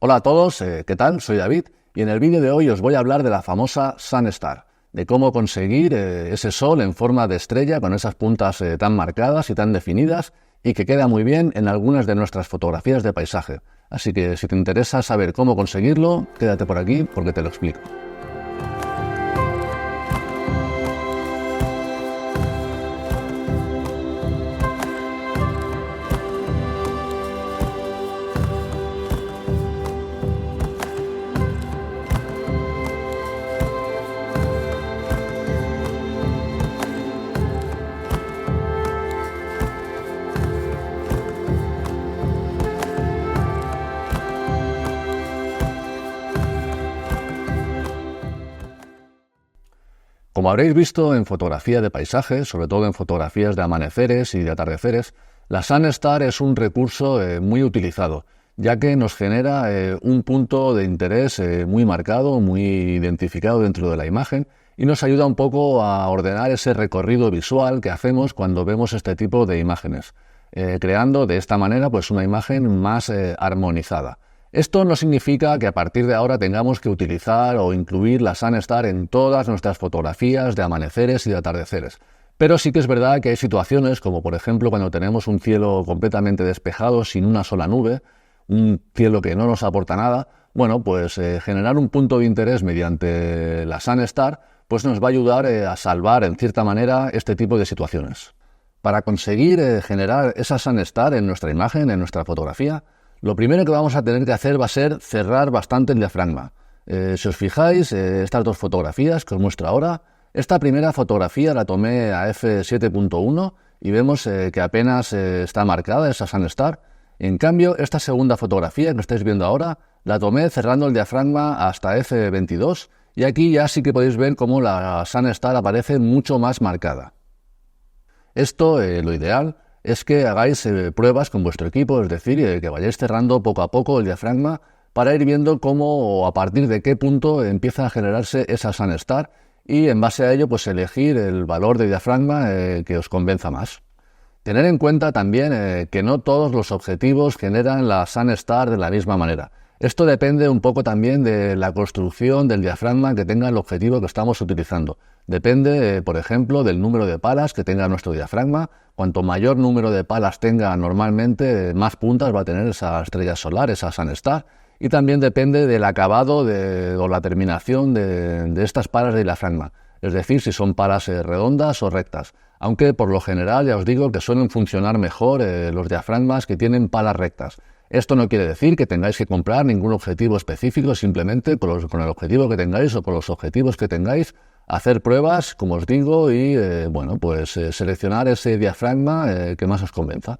Hola a todos, ¿qué tal? Soy David y en el vídeo de hoy os voy a hablar de la famosa Sunstar, de cómo conseguir ese sol en forma de estrella con esas puntas tan marcadas y tan definidas y que queda muy bien en algunas de nuestras fotografías de paisaje. Así que si te interesa saber cómo conseguirlo, quédate por aquí porque te lo explico. Como habréis visto en fotografía de paisaje, sobre todo en fotografías de amaneceres y de atardeceres, la Sunstar es un recurso muy utilizado, ya que nos genera un punto de interés muy marcado, muy identificado dentro de la imagen y nos ayuda un poco a ordenar ese recorrido visual que hacemos cuando vemos este tipo de imágenes, creando de esta manera pues una imagen más armonizada. Esto no significa que a partir de ahora tengamos que utilizar o incluir la Sunstar en todas nuestras fotografías de amaneceres y de atardeceres. Pero sí que es verdad que hay situaciones, como por ejemplo cuando tenemos un cielo completamente despejado, sin una sola nube, un cielo que no nos aporta nada, bueno, pues generar un punto de interés mediante la Sunstar pues nos va a ayudar a salvar en cierta manera este tipo de situaciones. Para conseguir generar esa Sunstar en nuestra imagen, en nuestra fotografía, lo primero que vamos a tener que hacer va a ser cerrar bastante el diafragma. Si os fijáis, estas dos fotografías que os muestro ahora, esta primera fotografía la tomé a f7.1 y vemos que apenas está marcada esa Sunstar. En cambio, esta segunda fotografía que estáis viendo ahora, la tomé cerrando el diafragma hasta f22 y aquí ya sí que podéis ver cómo la Sunstar aparece mucho más marcada. Esto, lo ideal, es que hagáis pruebas con vuestro equipo, es decir, que vayáis cerrando poco a poco el diafragma para ir viendo cómo o a partir de qué punto empieza a generarse esa Sunstar y en base a ello pues elegir el valor de diafragma que os convenza más. Tener en cuenta también que no todos los objetivos generan la Sunstar de la misma manera. Esto depende un poco también de la construcción del diafragma que tenga el objetivo que estamos utilizando. Depende, por ejemplo, del número de palas que tenga nuestro diafragma. Cuanto mayor número de palas tenga normalmente, más puntas va a tener esa estrella solar, esa Sunstar. Y también depende del acabado o la terminación de estas palas de diafragma. Es decir, si son palas redondas o rectas. Aunque por lo general ya os digo que suelen funcionar mejor los diafragmas que tienen palas rectas. Esto no quiere decir que tengáis que comprar ningún objetivo específico, simplemente con el objetivo que tengáis o con los objetivos que tengáis, hacer pruebas, como os digo, y seleccionar ese diafragma que más os convenza.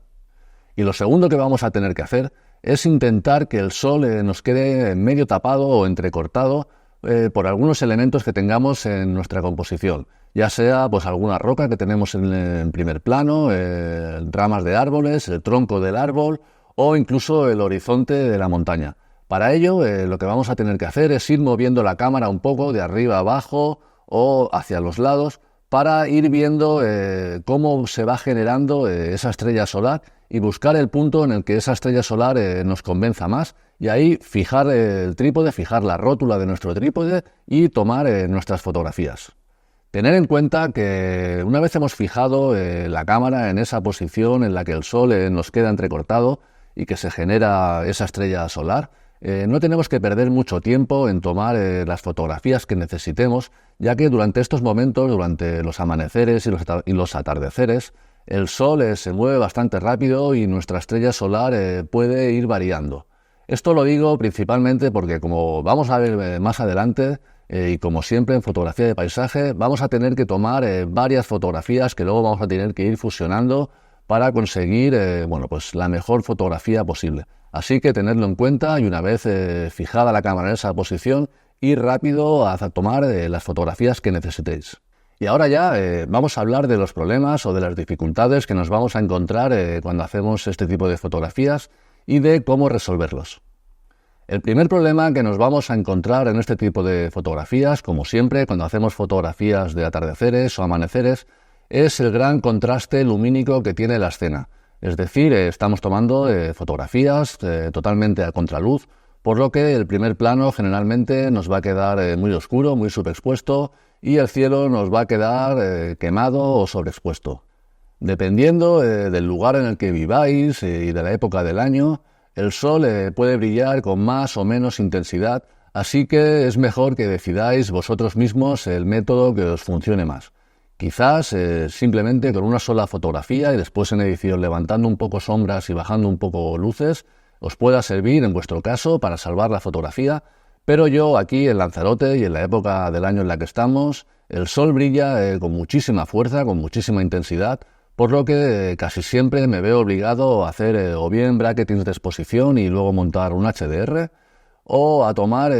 Y lo segundo que vamos a tener que hacer es intentar que el sol nos quede medio tapado o entrecortado por algunos elementos que tengamos en nuestra composición, ya sea pues alguna roca que tenemos en primer plano, ramas de árboles, el tronco del árbol o incluso el horizonte de la montaña. Para ello, lo que vamos a tener que hacer es ir moviendo la cámara un poco de arriba a abajo o hacia los lados para ir viendo cómo se va generando esa estrella solar y buscar el punto en el que esa estrella solar nos convenza más y ahí fijar el trípode, fijar la rótula de nuestro trípode y tomar nuestras fotografías. Tener en cuenta que una vez hemos fijado la cámara en esa posición en la que el sol nos queda entrecortado y que se genera esa estrella solar, no tenemos que perder mucho tiempo en tomar las fotografías que necesitemos, ya que durante estos momentos, durante los amaneceres y los atardeceres, el sol se mueve bastante rápido y nuestra estrella solar puede ir variando. Esto lo digo principalmente porque, como vamos a ver más adelante, y como siempre en fotografía de paisaje, vamos a tener que tomar varias fotografías que luego vamos a tener que ir fusionando para conseguir pues la mejor fotografía posible. Así que tenedlo en cuenta y una vez fijada la cámara en esa posición, ir rápido a tomar las fotografías que necesitéis. Y ahora ya vamos a hablar de los problemas o de las dificultades que nos vamos a encontrar cuando hacemos este tipo de fotografías y de cómo resolverlos. El primer problema que nos vamos a encontrar en este tipo de fotografías, como siempre cuando hacemos fotografías de atardeceres o amaneceres, es el gran contraste lumínico que tiene la escena. Es decir, estamos tomando fotografías totalmente a contraluz, por lo que el primer plano generalmente nos va a quedar muy oscuro, muy subexpuesto, y el cielo nos va a quedar quemado o sobreexpuesto. Dependiendo del lugar en el que viváis y de la época del año, el sol puede brillar con más o menos intensidad, así que es mejor que decidáis vosotros mismos el método que os funcione más. Quizás simplemente con una sola fotografía y después en edición levantando un poco sombras y bajando un poco luces, os pueda servir en vuestro caso para salvar la fotografía, pero yo aquí en Lanzarote y en la época del año en la que estamos, el sol brilla con muchísima fuerza, con muchísima intensidad, por lo que casi siempre me veo obligado a hacer o bien bracketings de exposición y luego montar un HDR, o a tomar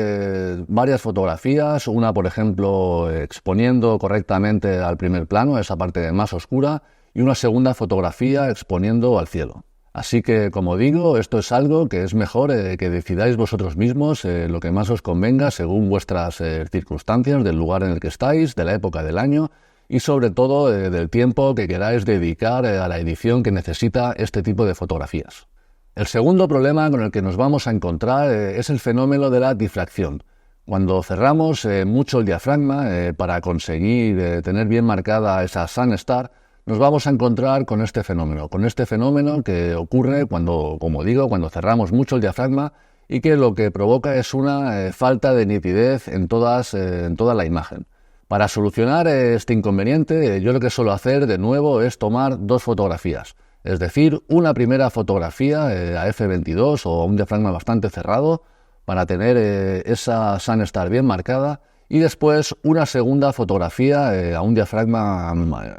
varias fotografías, una por ejemplo exponiendo correctamente al primer plano, esa parte más oscura, y una segunda fotografía exponiendo al cielo. Así que, como digo, esto es algo que es mejor que decidáis vosotros mismos lo que más os convenga según vuestras circunstancias, del lugar en el que estáis, de la época del año y sobre todo del tiempo que queráis dedicar a la edición que necesita este tipo de fotografías. El segundo problema con el que nos vamos a encontrar es el fenómeno de la difracción. Cuando cerramos mucho el diafragma para conseguir tener bien marcada esa Sun Star, nos vamos a encontrar con este fenómeno que ocurre cuando, como digo, cuando cerramos mucho el diafragma y que lo que provoca es una falta de nitidez en toda la imagen. Para solucionar este inconveniente, yo lo que suelo hacer de nuevo es tomar dos fotografías. Es decir, una primera fotografía a f22 o a un diafragma bastante cerrado para tener esa Sun Star bien marcada y después una segunda fotografía a un diafragma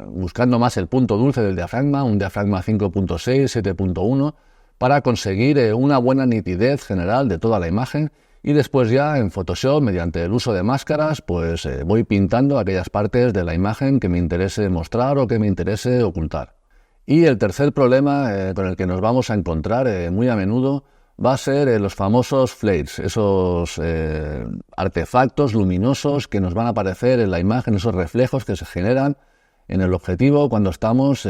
buscando más el punto dulce del diafragma, un diafragma 5.6, 7.1 para conseguir una buena nitidez general de toda la imagen y después ya en Photoshop mediante el uso de máscaras pues voy pintando aquellas partes de la imagen que me interese mostrar o que me interese ocultar. Y el tercer problema con el que nos vamos a encontrar muy a menudo va a ser los famosos flares, esos artefactos luminosos que nos van a aparecer en la imagen, esos reflejos que se generan en el objetivo cuando estamos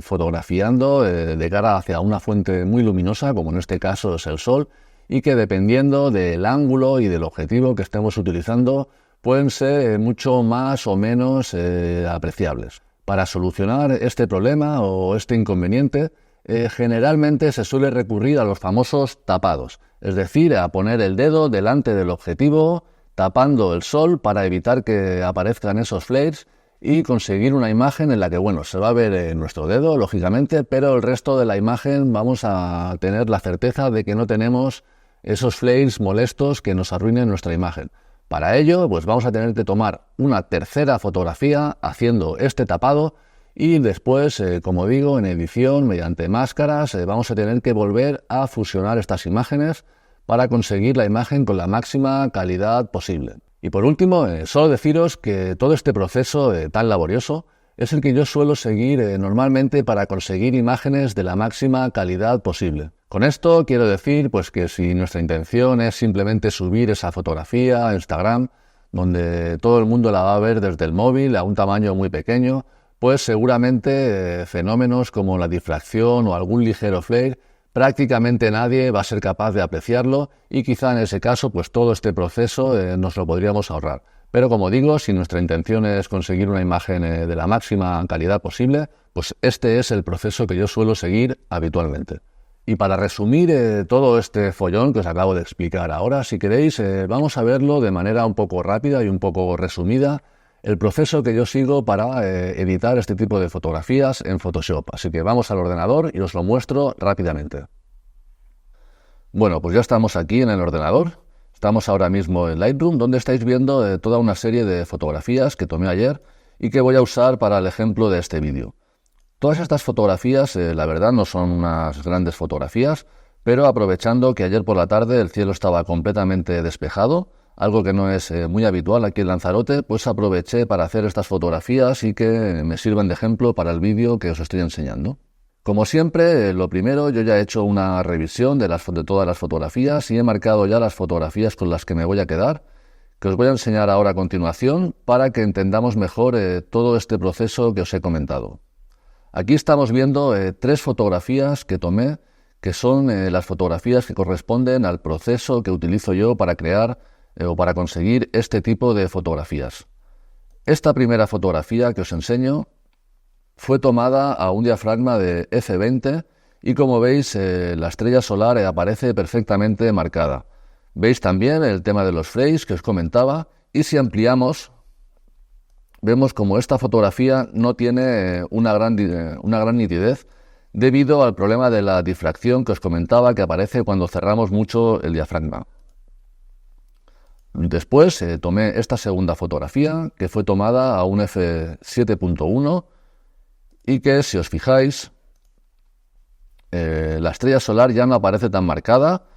fotografiando de cara hacia una fuente muy luminosa, como en este caso es el sol, y que dependiendo del ángulo y del objetivo que estemos utilizando pueden ser mucho más o menos apreciables. Para solucionar este problema o este inconveniente, generalmente se suele recurrir a los famosos tapados, es decir, a poner el dedo delante del objetivo, tapando el sol para evitar que aparezcan esos flares y conseguir una imagen en la que, bueno, se va a ver nuestro dedo, lógicamente, pero el resto de la imagen vamos a tener la certeza de que no tenemos esos flares molestos que nos arruinen nuestra imagen. Para ello, pues vamos a tener que tomar una tercera fotografía haciendo este tapado y después, como digo, en edición, mediante máscaras, vamos a tener que volver a fusionar estas imágenes para conseguir la imagen con la máxima calidad posible. Y por último, solo deciros que todo este proceso tan laborioso es el que yo suelo seguir normalmente para conseguir imágenes de la máxima calidad posible. Con esto quiero decir pues que si nuestra intención es simplemente subir esa fotografía a Instagram, donde todo el mundo la va a ver desde el móvil a un tamaño muy pequeño, pues seguramente fenómenos como la difracción o algún ligero flare, prácticamente nadie va a ser capaz de apreciarlo y quizá en ese caso pues todo este proceso nos lo podríamos ahorrar. Pero como digo, si nuestra intención es conseguir una imagen de la máxima calidad posible, pues este es el proceso que yo suelo seguir habitualmente. Y para resumir todo este follón que os acabo de explicar ahora, si queréis, vamos a verlo de manera un poco rápida y un poco resumida, el proceso que yo sigo para editar este tipo de fotografías en Photoshop. Así que vamos al ordenador y os lo muestro rápidamente. Bueno, pues ya estamos aquí en el ordenador. Estamos ahora mismo en Lightroom, donde estáis viendo toda una serie de fotografías que tomé ayer y que voy a usar para el ejemplo de este vídeo. Todas estas fotografías, la verdad, no son unas grandes fotografías, pero aprovechando que ayer por la tarde el cielo estaba completamente despejado, algo que no es muy habitual aquí en Lanzarote, pues aproveché para hacer estas fotografías y que me sirvan de ejemplo para el vídeo que os estoy enseñando. Como siempre, lo primero, yo ya he hecho una revisión de todas las fotografías y he marcado ya las fotografías con las que me voy a quedar, que os voy a enseñar ahora a continuación para que entendamos mejor todo este proceso que os he comentado. Aquí estamos viendo 3 fotografías que tomé, que son las fotografías que corresponden al proceso que utilizo yo para crear o para conseguir este tipo de fotografías. Esta primera fotografía que os enseño fue tomada a un diafragma de f20 y como veis la estrella solar aparece perfectamente marcada. Veis también el tema de los frames que os comentaba y si ampliamos vemos como esta fotografía no tiene una gran nitidez debido al problema de la difracción que os comentaba que aparece cuando cerramos mucho el diafragma. Después tomé esta segunda fotografía que fue tomada a un f7.1 y que si os fijáis la estrella solar ya no aparece tan marcada,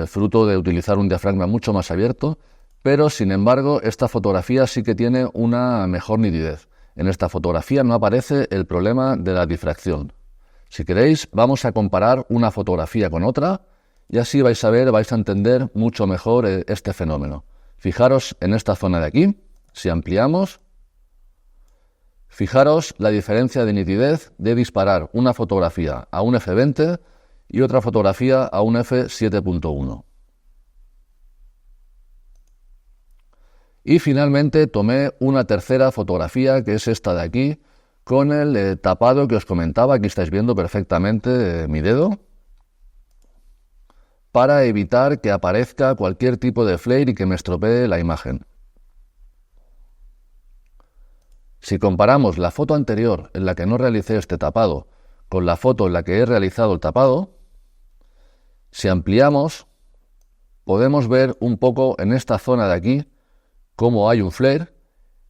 fruto de utilizar un diafragma mucho más abierto, pero sin embargo esta fotografía sí que tiene una mejor nitidez. En esta fotografía no aparece el problema de la difracción. Si queréis, vamos a comparar una fotografía con otra y así vais a entender mucho mejor este fenómeno. Fijaros en esta zona de aquí, si ampliamos, fijaros la diferencia de nitidez de disparar una fotografía a un f20 y otra fotografía a un f7.1. Y finalmente tomé una tercera fotografía, que es esta de aquí, con el tapado que os comentaba. Aquí estáis viendo perfectamente mi dedo, para evitar que aparezca cualquier tipo de flare y que me estropee la imagen. Si comparamos la foto anterior en la que no realicé este tapado con la foto en la que he realizado el tapado, si ampliamos podemos ver un poco en esta zona de aquí cómo hay un flare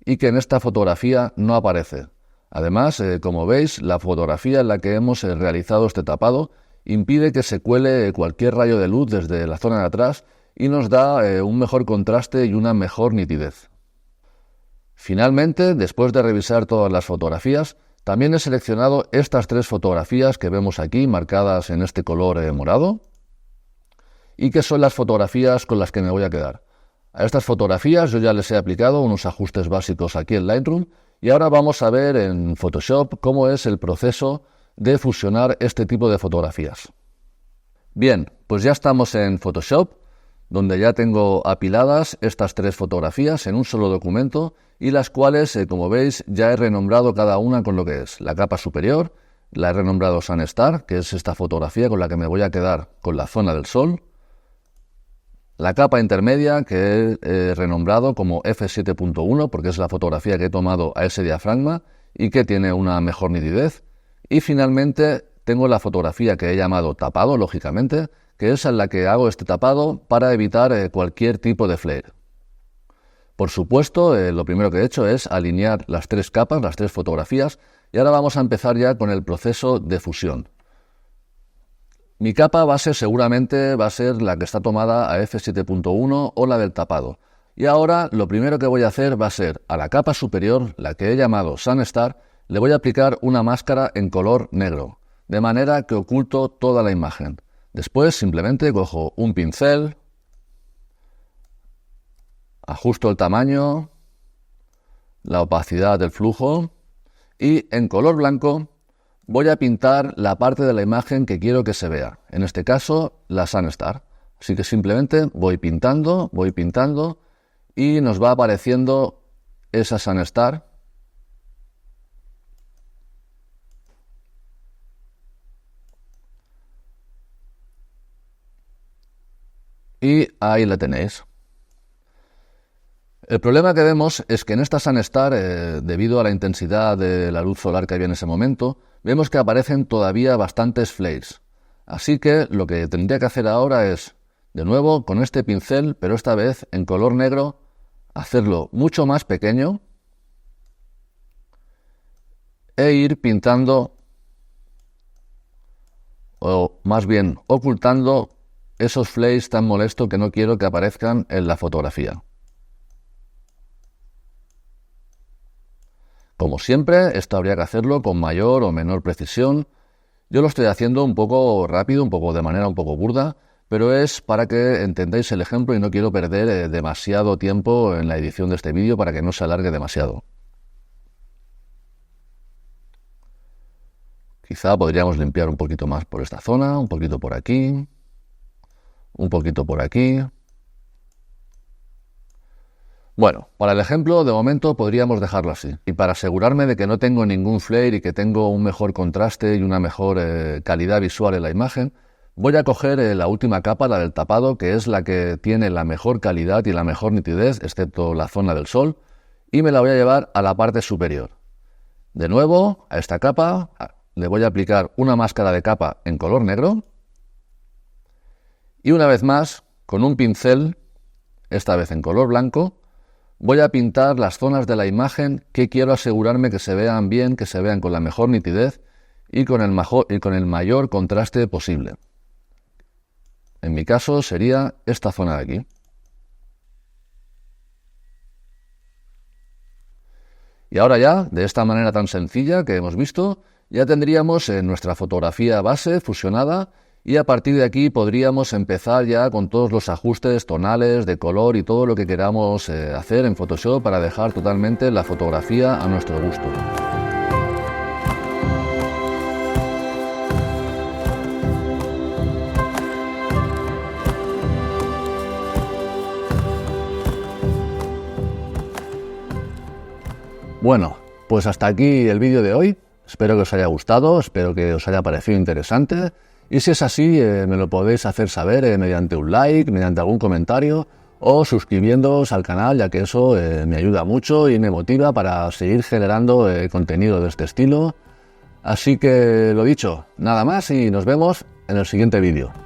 y que en esta fotografía no aparece. Además, como veis, la fotografía en la que hemos realizado este tapado impide que se cuele cualquier rayo de luz desde la zona de atrás y nos da un mejor contraste y una mejor nitidez. Finalmente, después de revisar todas las fotografías, también he seleccionado estas tres fotografías que vemos aquí marcadas en este color morado y que son las fotografías con las que me voy a quedar. A estas fotografías yo ya les he aplicado unos ajustes básicos aquí en Lightroom y ahora vamos a ver en Photoshop cómo es el proceso de fusionar este tipo de fotografías. Bien, pues ya estamos en Photoshop, donde ya tengo apiladas estas tres fotografías en un solo documento y las cuales, como veis, ya he renombrado cada una con lo que es. La capa superior la he renombrado Sunstar, que es esta fotografía con la que me voy a quedar con la zona del sol. La capa intermedia que he renombrado como f7.1 porque es la fotografía que he tomado a ese diafragma y que tiene una mejor nitidez. Y finalmente tengo la fotografía que he llamado tapado, lógicamente, que es en la que hago este tapado para evitar cualquier tipo de flare. Por supuesto, lo primero que he hecho es alinear las tres capas, las tres fotografías, y ahora vamos a empezar ya con el proceso de fusión. Mi capa base seguramente va a ser la que está tomada a f7.1 o la del tapado. Y ahora lo primero que voy a hacer va a ser a la capa superior, la que he llamado Sunstar, le voy a aplicar una máscara en color negro, de manera que oculto toda la imagen. Después simplemente cojo un pincel, ajusto el tamaño, la opacidad del flujo y en color blanco voy a pintar la parte de la imagen que quiero que se vea, en este caso la Sunstar. Así que simplemente voy pintando y nos va apareciendo esa Sunstar. Y ahí la tenéis. El problema que vemos es que en esta Sunstar, debido a la intensidad de la luz solar que había en ese momento, vemos que aparecen todavía bastantes flares. Así que lo que tendría que hacer ahora es, de nuevo, con este pincel, pero esta vez en color negro, hacerlo mucho más pequeño e ir pintando, o más bien ocultando, esos flares tan molestos que no quiero que aparezcan en la fotografía. Como siempre, esto habría que hacerlo con mayor o menor precisión. Yo lo estoy haciendo un poco rápido, de manera un poco burda, pero es para que entendáis el ejemplo y no quiero perder demasiado tiempo en la edición de este vídeo para que no se alargue demasiado. Quizá podríamos limpiar un poquito más por esta zona, un poquito por aquí, un poquito por aquí. Bueno, para el ejemplo, de momento podríamos dejarlo así. Y para asegurarme de que no tengo ningún flare y que tengo un mejor contraste y una mejor calidad visual en la imagen, voy a coger la última capa, la del tapado, que es la que tiene la mejor calidad y la mejor nitidez, excepto la zona del sol, y me la voy a llevar a la parte superior. De nuevo, a esta capa le voy a aplicar una máscara de capa en color negro y una vez más, con un pincel, esta vez en color blanco, voy a pintar las zonas de la imagen que quiero asegurarme que se vean bien, que se vean con la mejor nitidez y con el mayor contraste posible. En mi caso sería esta zona de aquí. Y ahora ya, de esta manera tan sencilla que hemos visto, ya tendríamos nuestra fotografía base fusionada y a partir de aquí podríamos empezar ya con todos los ajustes tonales, de color y todo lo que queramos hacer en Photoshop para dejar totalmente la fotografía a nuestro gusto. Bueno, pues hasta aquí el vídeo de hoy. Espero que os haya gustado, espero que os haya parecido interesante. Y si es así, me lo podéis hacer saber mediante un like, mediante algún comentario o suscribiéndoos al canal, ya que eso me ayuda mucho y me motiva para seguir generando contenido de este estilo. Así que lo dicho, nada más y nos vemos en el siguiente vídeo.